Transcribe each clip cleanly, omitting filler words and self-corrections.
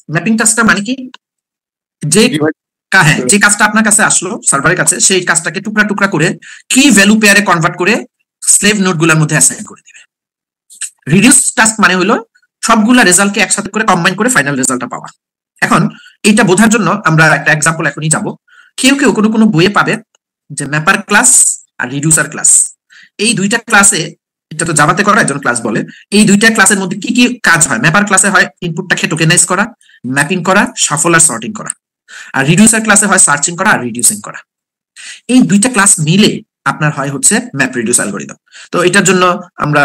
Mapping টাস্কটা মানে কি, যে হ্যাঁ যে কাজটা আপনার কাছে আসলো সার্ভারের কাছে, সেই কাজটাকে টুকরা টুকরা করে কি ভ্যালু পেয়ারে কনভার্ট করে স্লেভ নোডগুলোর মধ্যে অ্যাসাইন করে দিবে। রিডিউস টাস্ক মানে হলো সবগুলা রেজাল্টকে একসাথে করে কম্বাইন করে ফাইনাল রেজাল্টটা পাওয়া। এখন এইটা বোঝার জন্য আমরা একটা এক্সাম্পল এখনই যাব। কেউ কেউ কোনো কোনো বইয়ে পাবে যে ম্যাপার ক্লাস আর রিডিউসার ক্লাস, এই দুইটা ক্লাসে, এটা তো জাভাতে করা একজন ক্লাস বলে, এই দুইটা ক্লাসের মধ্যে কি কি কাজ হয়? ম্যাপার ক্লাসে হয় ইনপুটটাকে টোকেনাইজ করা, ম্যাপিং করা, শাফল আর সর্টিং করা। আর রিডিউসার ক্লাসে হয় সার্চিং করা আর রিডিউসিং করা। এই দুইটা ক্লাস মিলে আপনার হয় হচ্ছে ম্যাপ রিডিউস অ্যালগরিদম। তো এটার জন্য আমরা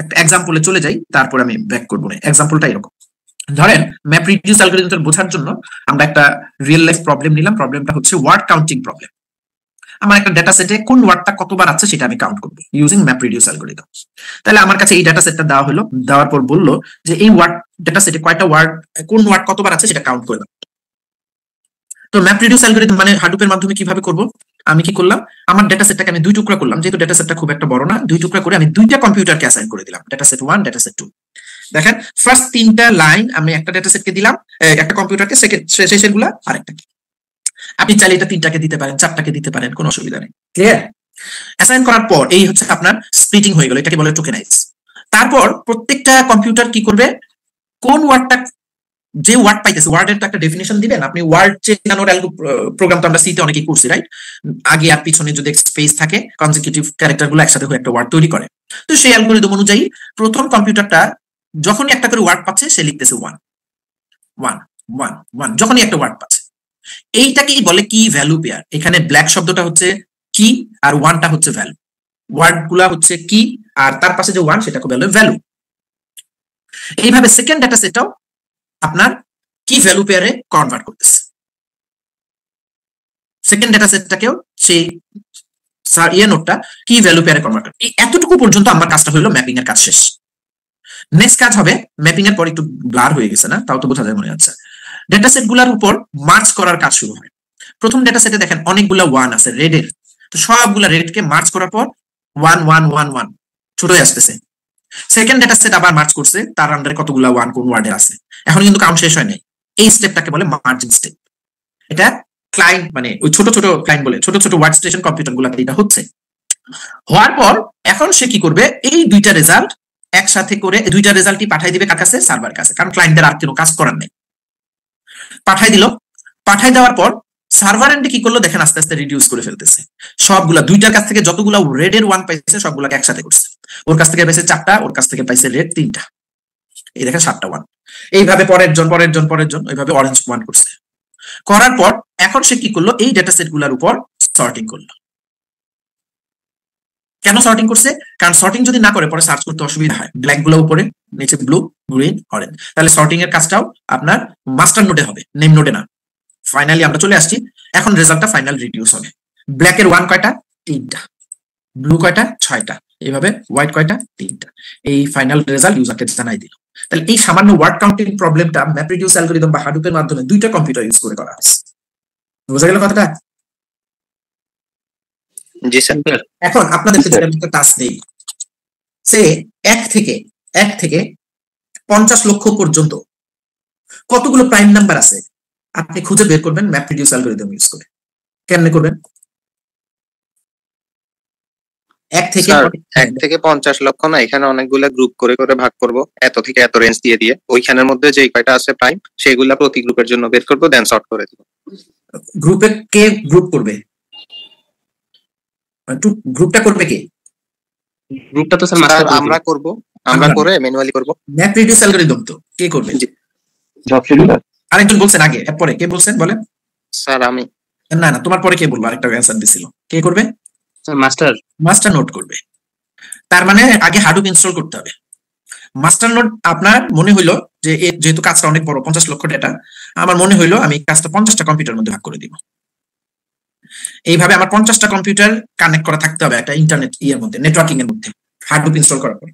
একটা এক্সাম্পলে চলে যাই, তারপর আমি ব্যাক করবো না। এক্সাম্পলটা এরকম, ধরেন ম্যাপ রিডিউস অ্যালগরিদমটা বোঝার জন্য আমরা একটা রিয়েল লাইফ প্রবলেম নিলাম। প্রবলেমটা হচ্ছে ওয়ার্ড কাউন্টিং প্রবলেম। আমার একটা ডেটা সেটে কোন ওয়ার্ডটা কতবার আছে সেটা আমি কাউন্ট করবো ইউজিং ম্যাপ রিডিউস অ্যালগরিদম। তাহলে আমার কাছে এই ডেটা সেটটা দেওয়া হলো, দেওয়ার পর বললো যে এই ওয়ার্ড ডেটা সেটে কয়টা ওয়ার্ড, কোন ওয়ার্ড কতবার আছে সেটা কাউন্ট করে দাও। তো ম্যাপ রিডিউস অ্যালগরিদম মানে হাডুপের মাধ্যমে কিভাবে করব? আমি কি করলাম, আমার ডেটা সেটটাকে আমি দুই টুকরা করলাম, যেহেতু ডেটা সেটটা খুব একটা বড় না, দুই টুকরা করে আমি দুইটা কম্পিউটারকে অ্যাসাইন করে দিলাম, ডেটা সেট 1 ডেটা সেট 2। দেখেন ফার্স্ট তিনটা লাইন আমি একটা ডেটা সেটকে দিলাম, একটা কম্পিউটারকে, শেষেরগুলা আরেকটাকে। আপনি চাইলে এটা তিনটাকে দিতে পারেন, চারটাকে দিতে পারেন, কোনো অসুবিধা নেই। ক্লিয়ার? অ্যাসাইন করার পর এই হচ্ছে আপনার স্প্লিটিং হয়ে গেল, এটাকে বলে টোকেনাইজ। তারপর প্রত্যেকটা কম্পিউটার কি করবে, কোন ওয়ার্ডটা, যে ওয়ার্ড পাইতেছে ওয়ার্ডের তো একটা ডেফিনেশন দিবেন আপনি। ওয়ার্ড চেনানোর প্রোগ্রাম তো আমরা সিতে অনেকেই করছি, রাইট? আগে আর পিছনে যদি স্পেস থাকে, কনজিকিউটিভ ক্যারেক্টার গুলো একসাথে হয়ে একটা ওয়ার্ড তৈরি করে। তো সেই অ্যালগরিদম অনুযায়ী প্রথম কম্পিউটারটা যখনই একটা করে ওয়ার্ড পাচ্ছে সে লিখতেছে 1 1 1 1, যখনই একটা ওয়ার্ড পাচ্ছে। এইটাকেই বলে কি ভ্যালু পেয়ার। এখানে ব্ল্যাক শব্দটা হচ্ছে কি আর 1টা হচ্ছে ভ্যালু। ওয়ার্ড গুলা হচ্ছে কি আর তার পাশে যে 1 সেটাকে বলে ভ্যালু। এইভাবে সেকেন্ড ডেটা সেটটাও আপনার কি ভ্যালু পেয়ারে কনভার্ট করতেছে। সেকেন্ড ডেটা সেটটাকেও সেই নোটটা কি ভ্যালু পেয়ারে কনভার্ট করে। এতটুকু পর্যন্ত আমার কাজটা হলো ম্যাপিং এর কাজ শেষ। নেক্সট কাজ হবে, ম্যাপিং এর পর একটু ব্লার হয়ে গেছে না, তাও তো বোঝা যায় মনে হচ্ছে, ডেটা সেট গুলার উপর মার্জ করার কাজ শুরু হয়। প্রথম ডেটা সেটে দেখেন অনেকগুলা 1 আছে রেডের, তো সবগুলা রেডকে মার্জ করার পর 1 1 1 1 ছোট হয়ে আসতেছে। সেকেন্ড ডেটা সেট আবার মার্জ করছে, তার আন্ডারে কতগুলা 1 কোন ওয়ার্ডে আছে। এখন কিন্তু কাউন্ট শেষ হয় নাই। এই স্টেপটাকে বলে মার্জিং স্টেপ। এটা ক্লায়েন্ট মানে ওই ছোট ছোট ক্লায়েন্ট বলে, ছোট ছোট ওয়ার্ড স্টেশন কম্পিউটার গুলাতে এটা হচ্ছে। হওয়ার পর এখন সে কি করবে, এই দুইটা রেজাল্ট একসাথে করে দুইটা রেজাল্টই পাঠিয়ে দিবে কার কাছে? সার্ভার কাছে, কারণ ক্লায়েন্টদের আর কোনো কাজ করার নেই। পাঠাই দিল, পাঠাই দেওয়ার পর সার্ভার এন্ডে কি করলো দেখেন, আস্তে আস্তে রিডিউস করে ফেলতেছে। সবগুলা দুইটার কাছ থেকে যতগুলা রেডের 1 পাইছে সবগুলাকে একসাথে করছে। ওর কাছ থেকে পাইছে 4টা, ওর কাছ থেকে পাইছে রেড 3টা, এই দেখেন 7টা 1। এইভাবে পরের জন ওইভাবে অরেঞ্জ 1 করছে। করার পর এখন সে কি করলো, এই ডেটা সেট গুলার উপর সর্টিং করলো। কেন সর্টিং করছে? কারণ সর্টিং যদি না করে পরে সার্চ করতে অসুবিধা হয়। ব্ল্যাক গুলো উপরে, নিচে ব্লু, গ্রিন, অরেঞ্জ। তাহলে সর্টিং এর কাজটাও আপনার মাস্টার নোডে হবে, নেম নোডে না। ফাইনালি আমরা চলে আসছি, এখন রেজাল্টটা ফাইনাল রিডিউস হবে। ব্ল্যাকের 1 কয়টা? 3টা। ব্লু কয়টা? 6টা। এইভাবে হোয়াইট কয়টা? 3টা। এই ফাইনাল রেজাল্ট ইউজারকে জানাই দিল। তাহলে এই সামান্য ওয়ার্ড কাউন্টিং প্রবলেমটা ম্যাপ রিডিউস অ্যালগরিদম বা হাডুপের মাধ্যমে দুইটা কম্পিউটার ইউজ করে করা হয়েছে। বুঝা গেল কথাটা? জি স্যার। এখন আপনাদেরকে যদি আমি একটা টাস্ক দেই, সে 1 থেকে 50 লক্ষ পর্যন্ত কতগুলো প্রাইম নাম্বার আছে আপনি খুঁজে বের করবেন ম্যাপ রিডিউস অ্যালগরিদম ইউজ করে। কেমনে করবেন? 1 থেকে 50 লক্ষ না, এখানে অনেকগুলো গ্রুপ করে করে ভাগ করব, এত থেকে এত রেঞ্জ দিয়ে দিয়ে ওইখানের মধ্যে যেই কয়টা আছে প্রাইম সেগুলা প্রতি গ্রুপের জন্য বের করব, দেন সর্ট করে দেব। গ্রুপে কে গ্রুপ করবে? গ্রুপটা করবে কে? গ্রুপটা তো স্যার মাস্টার আমরা করব, আমরা করে ম্যানুয়ালি করব। ম্যাপ রিডিউস অ্যালগরিদম তো কে করবে? Job scheduler. আরেকজন বলছেন আগে, পরে কে বলছেন বলেন? স্যার আমি। না না, তোমার পরে কে বলবো? আরেকটা অ্যানসার দিছিল, কে করবে? Sir master. মাস্টার নোট করবে। তার মানে আগে হাডুপ ইনস্টল করতে হবে। মাস্টার নোট আপনার মনে হইলো যে যেহেতু কাজটা অনেক বড়, 50 লক্ষ ডেটা, আমার মনে হইলো আমি কাজটা 50টা কম্পিউটার মধ্যে ভাগ করে দিব। এইভাবে আমার 50টা কম্পিউটার কানেক্ট করা থাকতে হবে একটা ইন্টারনেট ইয়ের মধ্যে, নেটওয়ার্কিং এর মধ্যে, হাডুপ ইনস্টল করার পর।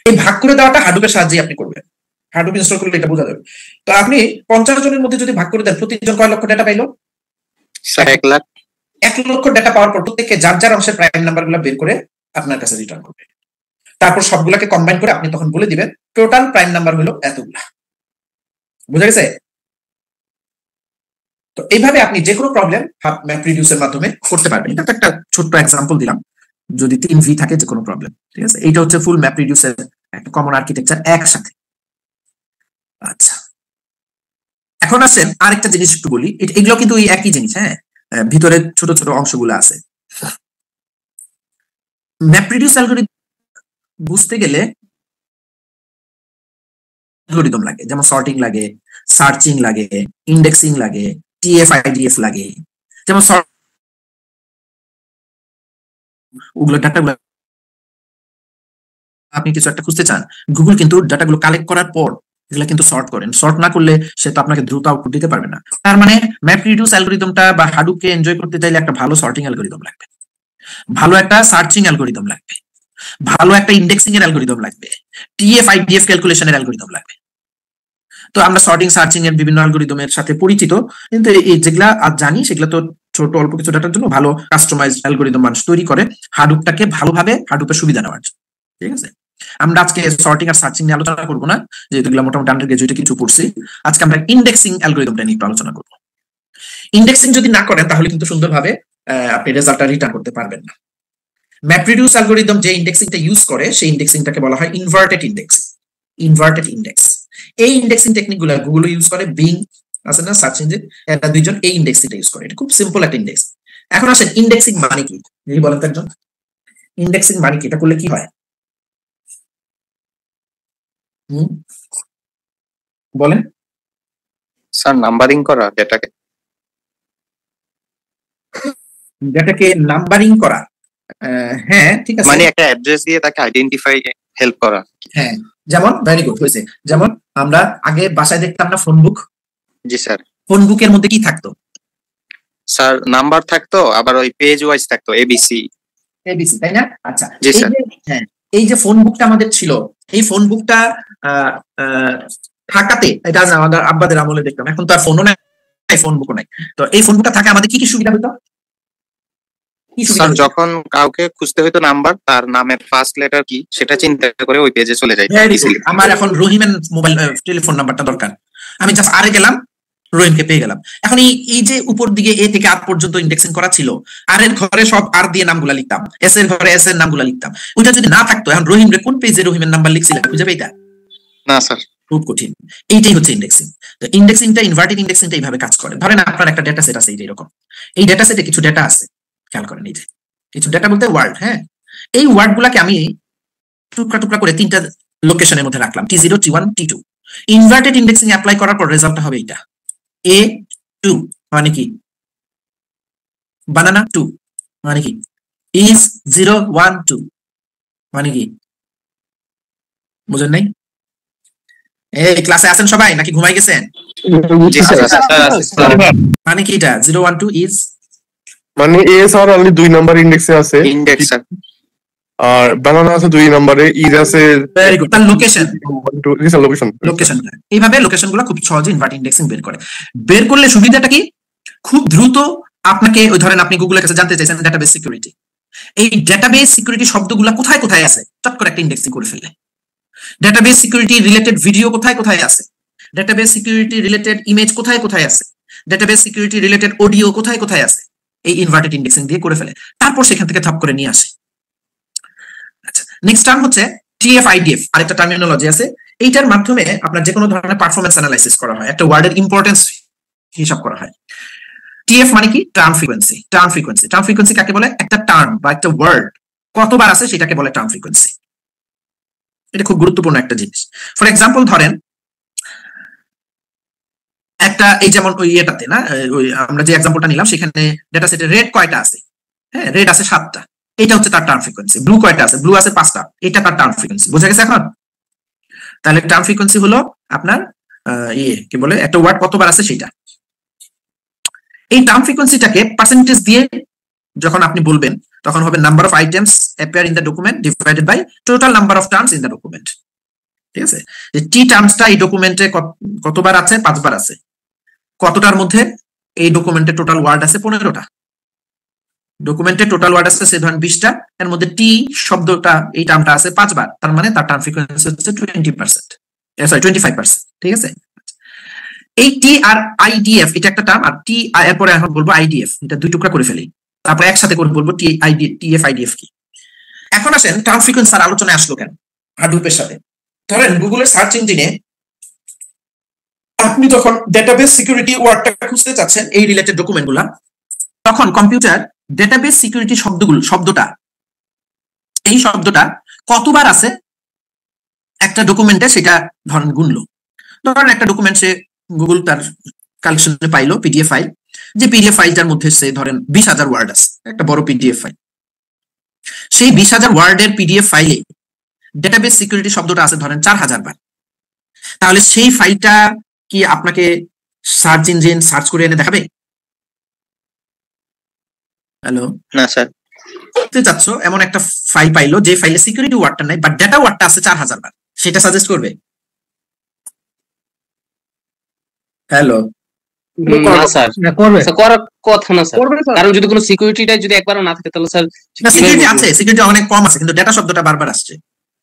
এই ভাগ করে দেওয়াটা হাডুপের সাহায্যে আপনি করবেন। হাডুপ ইনস্টল করলে এটা বোঝা যাবে। তো আপনি 50 জনের মধ্যে যদি ভাগ করে দেন, প্রতিজন কয় লক্ষ ডেটা পাইলো? 1 লাখ। 1 লক্ষ ডেটা পাওয়ার পর প্রত্যেককে যার যার অংশের প্রাইম নাম্বারগুলো বের করে আপনার কাছে রিটার্ন করবে। তারপর সবগুলোকে কম্বাইন করে আপনি তখন বলে দিবেন টোটাল প্রাইম নাম্বার হলো এতগুলা। বুঝা গেছে? তো এইভাবে আপনি যে কোনো প্রবলেম ম্যাপ রিডিউসের মাধ্যমে করতে পারবেন। এটা একটা ছোট্ট এক্সাম্পল দিলাম, যদি 3V থাকে যে কোনো প্রবলেম, ঠিক আছে? এইটা হচ্ছে ফুল ম্যাপ রিডিউসের একটা কমন আর্কিটেকচার একসাথে। আচ্ছা, এখন আসেন আরেকটা জিনিস একটু বলি, এগুলো কিন্তু ওই একই জিনিস, হ্যাঁ, ভিতরে ছোট ছোট অংশগুলো আছে। ম্যাপ রিডিউস অ্যালগরিদম বুঝতে গেলে অ্যালগরিদম লাগে, যেমন সর্টিং লাগে, সার্চিং লাগে, ইন্ডেক্সিং লাগে, টিএফ আইডিএফ লাগে। যেমন ওগুলো ডাটাগুলো আপনি কিছু একটা খুঁজতে চান, গুগল কিন্তু ডাটাগুলো কালেক্ট করার পর এগুলো কিন্তু সর্ট করেন। সর্ট না করলে সে তো আপনাকে দ্রুত আউটপুট দিতে পারবে না। তার মানে ম্যাপ রিডিউস অ্যালগরিদমটা বা হাডুপকে এনজয় করতে চাইলে একটা ভালো সর্টিং অ্যালগরিদম লাগবে, ভালো একটা সার্চিং অ্যালগরিদম লাগবে, ভালো একটা ইন্ডেক্সিং এর অ্যালগরিদম লাগবে, টিএফ আইডিএফ ক্যালকুলেশনের অ্যালগরিদম লাগবে। তো আমরা সর্টিং সার্চিং এর বিভিন্ন অ্যালগরিদমের সাথে পরিচিত, কিন্তু এই যেগুলা আজ জানি সেগুলো তো ছোট অল্প কিছু ডাটার জন্য ভালো কাস্টমাইজ অ্যালগরিদম মানুষ তৈরি করে হাডুপটাকে ভালোভাবে হাডুপের সুবিধা নেওয়ার জন্য। ঠিক আছে, আমরা আজকে সর্টিং আর সার্চিং নিয়ে আলোচনা করবো না, যেহেতু এগুলো মোটামুটি আন্ডার গ্রাজুয়েটে কিছু পড়ছি। আজকে আমরা ইন্ডেক্সিং অ্যালগরিদমটা নিয়ে একটু আলোচনা করবো। ইন্ডেক্সিং যদি না করেন তাহলে কিন্তু সুন্দরভাবে আপনি রেজাল্টটা রিটার্ন করতে পারবেন না। ম্যাপরিডিউস অ্যালগরিদম যে ইন্ডেক্সিংটা ইউজ করে সেই ইন্ডেক্সিংটাকে বলা হয় ইনভার্টেড ইন্ডেক্স। ইনভার্টেড ইন্ডেক্স, এই ইন্ডেক্সিং টেকনিকগুলো গুগল ইউজ করে, বিং আছে না সার্চ ইঞ্জিন, এরা দুইজন এই ইন্ডেক্সিংটা ইউজ করে। এটা খুব সিম্পল একটা ইন্ডেক্স। এখন আসেন ইন্ডেক্সিং মানে কি, যদি বলেন তো একজন, ইন্ডেক্সিং মানে কি, এটা করলে কি হয়? বলেন স্যার। নাম্বারিং করা ডেটাকে, ডেটাকে নাম্বারিং করা। হ্যাঁ ঠিক আছে, মানে একটা অ্যাড্রেস দিয়ে তাকে আইডেন্টিফাই হেল্প করা। হ্যাঁ, যেমন ভেরি গুড হয়েছে, যেমন আমরা আগে বাসায় দেখতাম না ফোন বুক। জি স্যার। ফোন বুকের মধ্যে কি থাকতো? স্যার নাম্বার থাকতো, আবার ওই পেজ ওয়াইজ থাকতো এবিসি। এবিসি, তাই না? আচ্ছা, জি স্যার। হ্যাঁ, এই যে ফোন বুকটা আমাদের ছিল, এই ফোন বুকটা থাকাতে, এটা আমাদের আব্বাদের আমলে দেখতাম, এখন তো আর ফোনও নাই, ফোন বুকও নাই। তো এই ফোন বুকটা থাকে আমাদের কি কি সুবিধা হতো? স্যার যখন কাউকে খুঁজতে হইতো নাম্বার, তার নামের ফার্স্ট লেটার কি সেটা চিন্তা করে ওই পেজে চলে যায়। আমার এখন রহিমের মোবাইল টেলিফোন নাম্বারটা দরকার, আমি জাস্ট আরে গেলাম, রহিমকে পেয়ে গেলাম। এখন এই যে উপর দিকে এ থেকে আর পর্যন্ত ইন্ডেক্সিং করা ছিল, আর এর ঘরে সব আর দিয়ে নামগুলা লিখতাম, এস এর ঘরে এস এর নামগুলা লিখতাম, ওইটা যদি না থাকতো এখন রহিম রে কোন পেজে রহিমের নাম্বার লিখছিলাম খুঁজে পেইতা না স্যার, খুব কঠিন। এইটাই হচ্ছে ইন্ডেক্সিং। তো ইন্ডেক্সিংটা, ইনভার্টেড ইন্ডেক্সিংটা এইভাবে কাজ করে। ধরেন আপনার একটা ডেটা সেট আছে এরকম, এই ডেটা সেটে কিছু ডেটা আছে, খেয়াল করেন, এই যে কিছু ডেটা বলতে ওয়ার্ড, হ্যাঁ, এই ওয়ার্ড গুলাকে আমি টুকরা টুকরা করে তিনটা লোকেশনের মধ্যে রাখলাম, T0, T1, T2। Inverted indexing apply করার পর রেজাল্টটা হবে এইটা, A2 মানে কি, বানানা 2 মানে কি, is 0, 1, 2 মানে কি, বুঝেন নাই? এই ক্লাসে আছেন সবাই নাকি ঘুমাই গেছেন? মানে কি এটা 0, 1, 2 is মানে এ স্যার অনলি 2 নাম্বার ইন্ডেক্সে আছে, ইন্ডেক্স স্যার। আর বানানা আছে 2 নম্বরে, ইজ আছে। ভেরি গুড, তার লোকেশন, লোকেশন। এইভাবে লোকেশনগুলো খুব সহজে ইনভার্ট ইন্ডেক্সিং বের করে। বের করলে সুবিধাটা কি, খুব দ্রুত আপনাকে, ওই ধরেন আপনি গুগলের কাছে জানতে চাইছেন ডেটাবেস সিকিউরিটি, এই ডেটাবেস সিকিউরিটি শব্দগুলো কোথায় কোথায় আছে চট করে একটা ইন্ডেক্সিং করে ফেললে। ডেটাবেস সিকিউরিটি রিলেটেড ভিডিও কোথায় কোথায় আছে, ডেটাবেস সিকিউরিটি রিলেটেড ইমেজ কোথায় কোথায় আছে, ডেটাবেস সিকিউরিটি রিলেটেড অডিও কোথায় কোথায় আছে, এই ইনভার্টেড ইন্ডেক্সিং দিয়ে করে ফেলে, তারপর সেখান থেকে থপ করে নিয়ে আসে। আচ্ছা, নেক্সট টার্ম হচ্ছে টিএফ আইডিএফ, আরেকটা টার্মিনোলজি আছে। এইটার মাধ্যমে আপনার যে কোনো ধরনের পারফরম্যান্স অ্যানালাইসিস করা হয়, একটা ওয়ার্ডের ইম্পর্টেন্স হিসাব করা হয়। টিএফ মানে কি, term frequency. Term frequency, term frequency কাকে বলে, একটা টার্ম বা একটা ওয়ার্ড কতবার আছে সেটাকে বলে টার্ম ফ্রিকোয়েন্সি। এটা খুব গুরুত্বপূর্ণ একটা জিনিস। ফর এক্সাম্পল ধরেন একটা, এই যেমন ওই ইয়েটাতে না, ওই আমরা যে এক্সাম্পলটা নিলাম সেখানে ডেটা সেটে রেড কয়টা আছে, হ্যাঁ, রেড আছে 7টা, এটা হচ্ছে তার টার্ম ফ্রিকোয়েন্সি। ব্লু কয়টা আছে, ব্লু আছে 5টা, এটা তার টার্ম ফ্রিকোয়েন্সি। বোঝা গেছে এখন? তাহলে টার্ম ফ্রিকোয়েন্সি হলো আপনার কি বলে, একটা ওয়ার্ড কতবার আছে সেটা। এই টার্ম ফ্রিকোয়েন্সিটাকে পার্সেন্টেজ দিয়ে যখন আপনি বলবেন তখন হবে number of items appear in the document divided by total number of terms in the document. ঠিক আছে, যে টি টার্মসটা এই ডকুমেন্টে কতবার আছে, 5বার আছে, কতটার মধ্যে, এই ডকুমেন্টে টোটাল ওয়ার্ড আছে 15টা, ডকুমেন্টে টোটাল ওয়ার্ড আছে সে ধরেন 20টা, এর মধ্যে টি শব্দটা, এই টার্মটা আছে 5বার, তার মানে তার টার্ম ফ্রিকোয়েন্সি হচ্ছে 20%, সরি 25%। ঠিক আছে, এই টি আর আইডিএফ এটা একটা টার্ম, আর টি এরপরে এখন বলবো আইডিএফ, এটা দুই টুকরা করে ফেলি, তারপরে একসাথে করে বলবো টিএফ আইডিএফ কি। এখন আসেন টার্ম ফ্রিকোয়েন্সি আলোচনায় আসলো কেন হাডুপের সাথে। ধরেন গুগলের সার্চ ইঞ্জিনে আপনি যখন ডেটাবেস সিকিউরিটি ওয়ার্ডটা খুঁজতে চাচ্ছেন এই রিলেটেড ডকুমেন্টগুলা, তখন কম্পিউটার ডেটাবেস সিকিউরিটি শব্দটা এই শব্দটা কতবার আছে একটা ডকুমেন্টে সেটা ধরেন গুনলো। ধরেন একটা ডকুমেন্ট সে গুগল তার কালেকশনে পাইলো পিডিএফ ফাইল, যে পিডিএফ ফাইলটার মধ্যে সে ধরেন 20,000 ওয়ার্ড আছে, একটা বড় পিডিএফ ফাইল। সেই 20,000 ওয়ার্ডের পিডিএফ ফাইলে ডেটাবেস সিকিউরিটি শব্দটা আছে ধরেন 4,000 বার। তাহলে সেই ফাইলটা কি আপনাকে সার্চ ইঞ্জিন সার্চ করে এনে দেখাবে? হ্যালো, না স্যার। করতে চাচ্ছ এমন একটা ফাইল পাইলো যে ফাইলে সিকিউরিটি ওয়ার্ডটা নাই বাট ডেটা ওয়ার্ডটা আছে 4,000 বার, সেটা সাজেস্ট করবে? হ্যালো, না স্যার, করবে স্যার, করার কথা না স্যার, কারণ যদি কোনো সিকিউরিটিটা যদি একবারও না থাকে তাহলে স্যার সিকিউরিটি আছে, সিকিউরিটি অনেক কম আছে, কিন্তু ডেটা শব্দটা বারবার আসছে,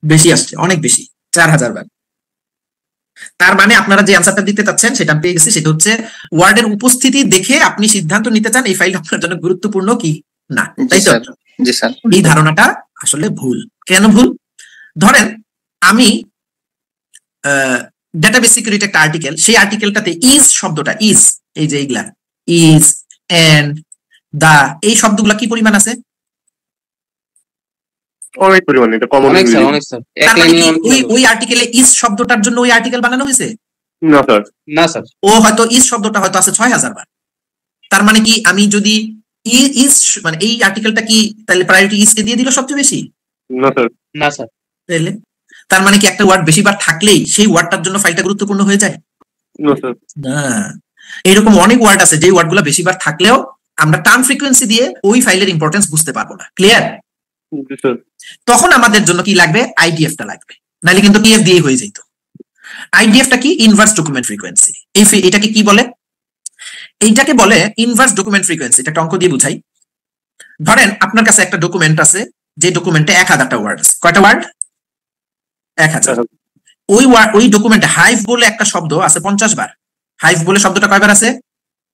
বেশি আসছে, অনেক বেশি, 4,000 বার। তার মানে আপনারা যে অ্যানসারটা দিতে চাচ্ছেন সেটা পেয়ে গেছি, সেটা হচ্ছে ওয়ার্ডের উপস্থিতি দেখে আপনি সিদ্ধান্ত নিতে চান এই ফাইলটা আপনার জন্য গুরুত্বপূর্ণ কি না, তাই তো? জি স্যার। এই ধারণাটা আসলে ভুল। কেন ভুল? ধরেন আমি ডেটাবেস সিকিউরিটি একটা আর্টিকেল, সেই আর্টিকেলটাতে ইজ শব্দটা, ইজ এই যে এইগুলা ইজ এন্ড দা এই শব্দগুলা কি পরিমাণ আছে? অনেক পরিমাণে, এটা কমন। অনেক স্যার, অনেক স্যার। তার মানে কি ওই আর্টিকেলে ইজ শব্দটার জন্য ওই আর্টিকেল বানানো হয়েছে? না স্যার, না স্যার। ও হয়তো ইজ শব্দটা হয়তো আছে 6,000 বার। তার মানে কি আমি যদি ইজ মানে এই আর্টিকেলটা কি তাহলে প্রায়োরিটি ইজ কে দিয়ে দিল সবচেয়ে বেশি? না স্যার, না স্যার। তাহলে তার মানে কি একটা ওয়ার্ড বেশিবার থাকলেই সেই ওয়ার্ডটার জন্য ফাইলটা গুরুত্বপূর্ণ হয়ে যায়? না স্যার। না, এরকম অনেক ওয়ার্ড আছে যে ওয়ার্ডগুলো বেশিবার থাকলেও আমরা টার্ম ফ্রিকোয়েন্সি দিয়ে ওই ফাইলের ইম্পর্টেন্স বুঝতে পারবো না। ক্লিয়ার? তখন আমাদের জন্য কি লাগবে? আইডিএফটা লাগবে, নাহলে কিন্তু টিএফ দিয়ে হয়ে যেত। আইডিএফটা কি? Inverse document frequency. এটাকে কি বলে? এইটাকে বলে ইনভার্স ডকুমেন্ট ফ্রিকোয়েন্সি। এটা অঙ্ক দিয়ে বুঝাই। ধরেন আপনার কাছে একটা ডকুমেন্ট আছে, যে ডকুমেন্টে 1000টা ওয়ার্ড আছে। কয়টা ওয়ার্ড? 1000। ওই ডকুমেন্টে হাইভ বলে একটা শব্দ আছে 50 বার। হাইভ বলে শব্দটা কয়বার আছে?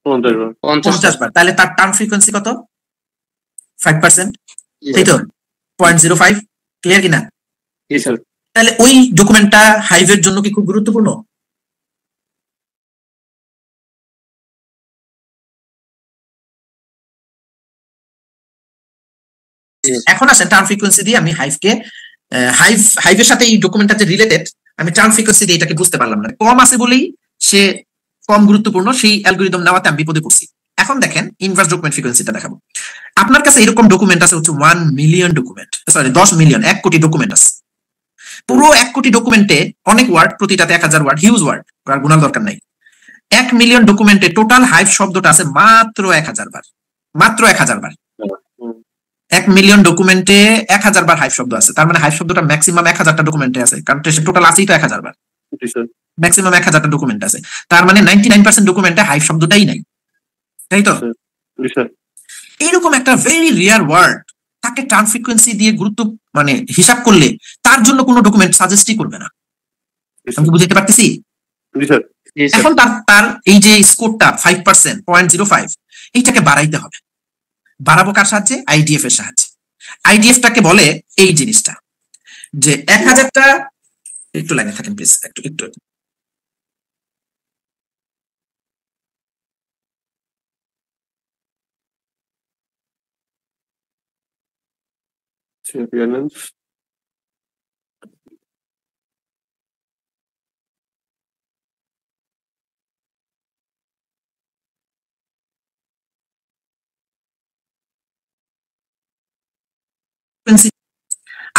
50 বার। তাহলে তার টার্ম ফ্রিকোয়েন্সি কত? 5%, তাই তো? 0.05। ক্লিয়ার কিনা? তাহলে ওই ডকুমেন্টটা হাইভের জন্য কি খুব গুরুত্বপূর্ণ? এখন আসেন টার্ম ফ্রিকোয়েন্সি দিয়ে আমি হাইভের সাথে এই ডকুমেন্টটা যে রিলেটেড, আমি টার্ম ফ্রিকোয়েন্সি দিয়ে এটাকে বুঝতে পারলাম না। কম আছে বলেই সে কম গুরুত্বপূর্ণ, সেই অ্যালগরিদম নেওয়াতে আমি বিপদে পড়ছি। এখন দেখেন ইনভার্স ডকুমেন্ট ফ্রিকোয়েন্সিটা দেখাবো। আপনার কাছে এরকম ডকুমেন্ট আছে হচ্ছে 1 মিলিয়ন ডকুমেন্ট, সরি 10 মিলিয়ন, 1 কোটি ডকুমেন্ট আছে। পুরো 1 কোটি ডকুমেন্টে অনেক ওয়ার্ড, প্রতিটাতে 1000 ওয়ার্ড, হিউজ ওয়ার্ড, আর গুণার দরকার নাই। 1 মিলিয়ন ডকুমেন্টে টোটাল হাইভ শব্দটা আছে মাত্র 1000 বার। মাত্র 1000 বার। 1 মিলিয়ন ডকুমেন্টে 1000 বার হাইভ শব্দ আছে। তার মানে হাইভ শব্দটা ম্যাক্সিমাম 1000টা ডকুমেন্টে আছে, কারণ টোটাল আছেই তো 1000 বার। ম্যাক্সিমাম 1000টা ডকুমেন্ট আছে। তার মানে 99% ডকুমেন্টে হাইভ শব্দটাই নাই, তাই তো? এইরকম একটা ভেরি রিয়ার ওয়ার্ড তাকে টার্ম ফ্রিকোয়েন্সি দিয়ে গুরুত্ব মানে হিসাব করলে তার জন্য কোনো ডকুমেন্ট সাজেস্টই করবে না। আমি বুঝতে পারতেছি? এখন তার এই যে স্কোরটা 5%, 0.05, এইটাকে বাড়াইতে হবে। বাড়াবো কার সাহায্যে? আইডিএফ এর সাহায্যে। আইডিএফটাকে বলে এই জিনিসটা যে 1000টা, একটু লাইনে থাকেন প্লিজ, একটু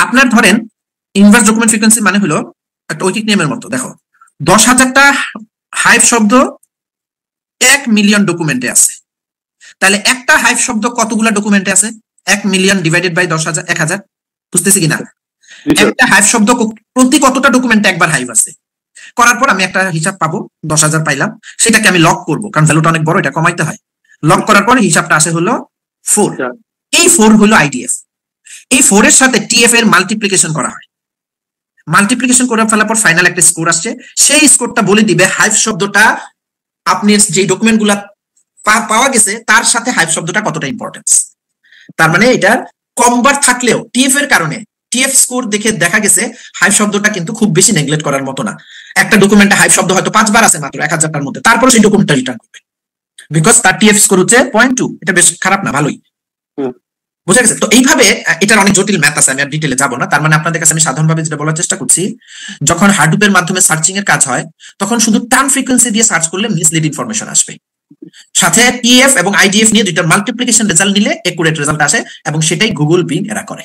আপনার ধরেন ইনভার্স ডকুমেন্ট ফ্রিকোয়েন্সি মানে হলো একটা ঐকিক নিয়মের মতো। দেখো 10,000টা হাইভ শব্দ 1 মিলিয়ন ডকুমেন্টে আছে, তাহলে একটা হাইভ শব্দ কতগুলা ডকুমেন্টে আছে? 1 মিলিয়ন ডিভাইডেড বাই 10,000, 1000। বুঝতেছি কিনা? একটা হাইভ শব্দ প্রতি কতটা ডকুমেন্টে একবার হাইভ আছে? করার পর আমি একটা হিসাব পাবো, 10,000 পাইলাম, সেটাকে আমি লক করবো, কারণ ভ্যালুটা অনেক বড়, এটা কমাইতে হয়। লক করার পর হিসাবটা আসে হলো 4। এই 4 হলো আইডিএফ। এই 4 এর সাথে টিএফ এর মাল্টিপ্লিকেশন করা হয়। মাল্টিপ্লিকেশন করে ফেলার পর ফাইনাল একটা স্কোর আসছে। সেই স্কোরটা বলে দিবে হাইভ শব্দটা আপনি যে ডকুমেন্ট গুলা পাওয়া গেছে তার সাথে হাইপ শব্দটা কতটা ইম্পর্টেন্স। তার মানে এটার কমবার থাকলেও টিএফ এর কারণে টিএফ স্কোর দেখে দেখা গেছে হাইপ শব্দটা কিন্তু খুব বেশি নেগলেক্ট করার মতো না। একটা ডকুমেন্টে হাইপ শব্দ হয়তো 5 বার আছে মাত্র 1000টার মধ্যে, তারপর সেই ডকুমেন্টটা রিটার্ন করবে বিকজ তার টিএফ স্কোর হচ্ছে 0.2। এটা বেশ খারাপ না, ভালোই। বুঝা গেছে? তো এইভাবে এটার অনেক জটিল ম্যাথ আছে, আমি আর ডিটেলে যাবো না। তার মানে আপনাদের কাছে আমি সাধারণভাবে যেটা বলার চেষ্টা করছি, যখন হাডুপের মাধ্যমে সার্চিং এর কাজ হয় তখন শুধু টার্ম ফ্রিকোয়েন্সি দিয়ে সার্চ করলে মিসলিড ইনফরমেশন আসবে, সাথে টিএফ এবং আইডিএফ নিয়ে দুইটার মাল্টিপ্লিকেশন রেজাল্ট নিলে একুরেট রেজাল্ট আসে, এবং সেটাই গুগল বিং এরা করে।